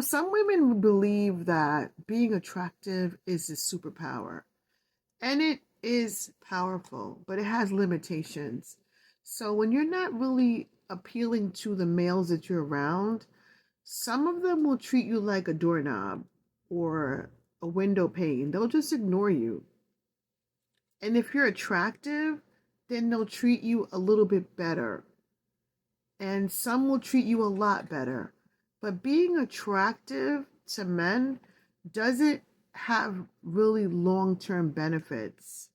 Some women believe that being attractive is a superpower, and it is powerful, but it has limitations. So when you're not really appealing to the males that you're around, some of them will treat you like a doorknob or a window pane. They'll just ignore you. And if you're attractive, then they'll treat you a little bit better. And some will treat you a lot better. But being attractive to men doesn't have really long term benefits.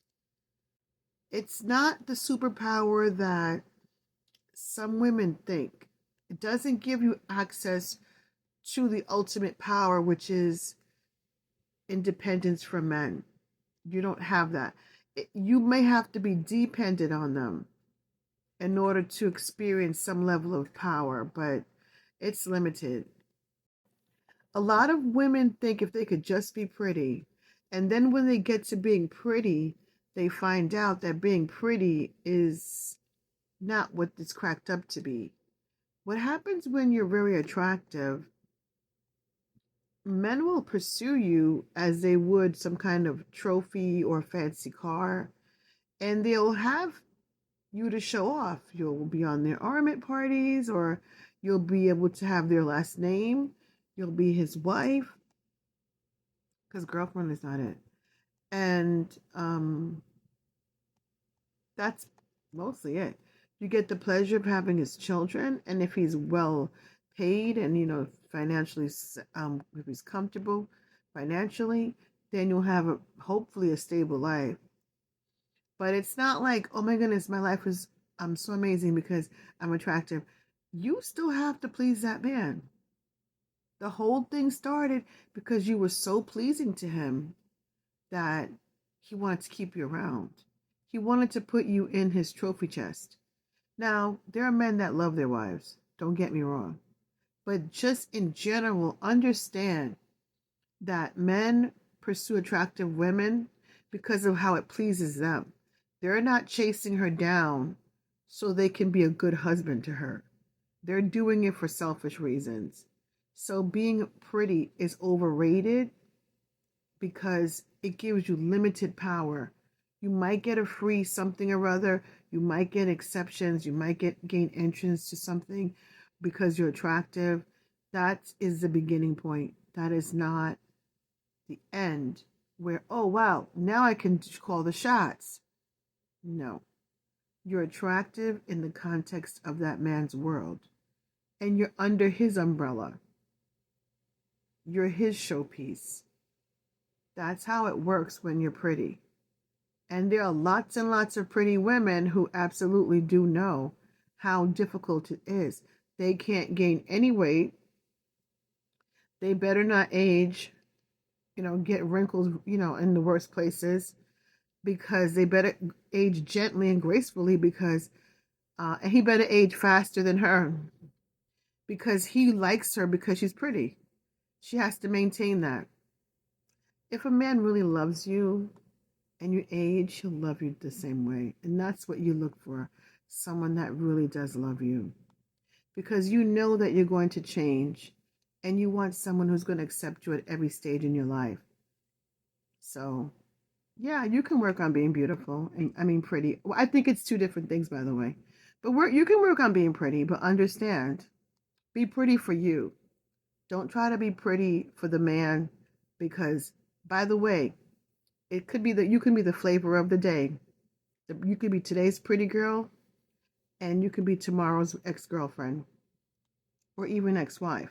It's not the superpower that some women think. It doesn't give you access to the ultimate power, which is independence from men. You don't have that. You may have to be dependent on them in order to experience some level of power, but it's limited. A lot of women think if they could just be pretty, and then when they get to being pretty, they find out that being pretty is not what it's cracked up to be. What happens when you're very attractive, men will pursue you as they would some kind of trophy or fancy car, and they'll have you to show off. You'll be on their armament parties, or you'll be able to have their last name. You'll be his wife, because girlfriend is not it. And that's mostly it. You get the pleasure of having his children, and if he's well paid and financially, if he's comfortable financially, then you'll have hopefully a stable life. But it's not like, oh my goodness, my life is so amazing because I'm attractive. You still have to please that man. The whole thing started because you were so pleasing to him that he wanted to keep you around. He wanted to put you in his trophy chest. Now, there are men that love their wives. Don't get me wrong. But just in general, understand that men pursue attractive women because of how it pleases them. They're not chasing her down so they can be a good husband to her. They're doing it for selfish reasons. So being pretty is overrated because it gives you limited power. You might get a free something or other. You might get exceptions. You might gain entrance to something because you're attractive. That is the beginning point. That is not the end where, oh wow, now I can call the shots. No. You're attractive in the context of that man's world. And you're under his umbrella. You're his showpiece. That's how it works when you're pretty. And there are lots and lots of pretty women who absolutely do know how difficult it is. They can't gain any weight. They better not age, get wrinkles, in the worst places, because they better age gently and gracefully and he better age faster than her because he likes her because she's pretty. She has to maintain that. If a man really loves you and you age, he'll love you the same way. And that's what you look for, someone that really does love you. Because you know that you're going to change and you want someone who's going to accept you at every stage in your life. So, yeah, you can work on being beautiful. And I mean, pretty. Well, I think it's two different things, by the way. But you can work on being pretty, but understand, be pretty for you. Don't try to be pretty for the man because, by the way, it could be that you can be the flavor of the day. You could be today's pretty girl and you could be tomorrow's ex-girlfriend or even ex-wife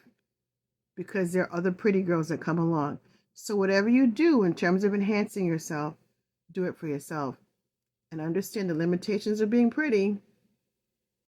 because there are other pretty girls that come along. So whatever you do in terms of enhancing yourself, do it for yourself and understand the limitations of being pretty.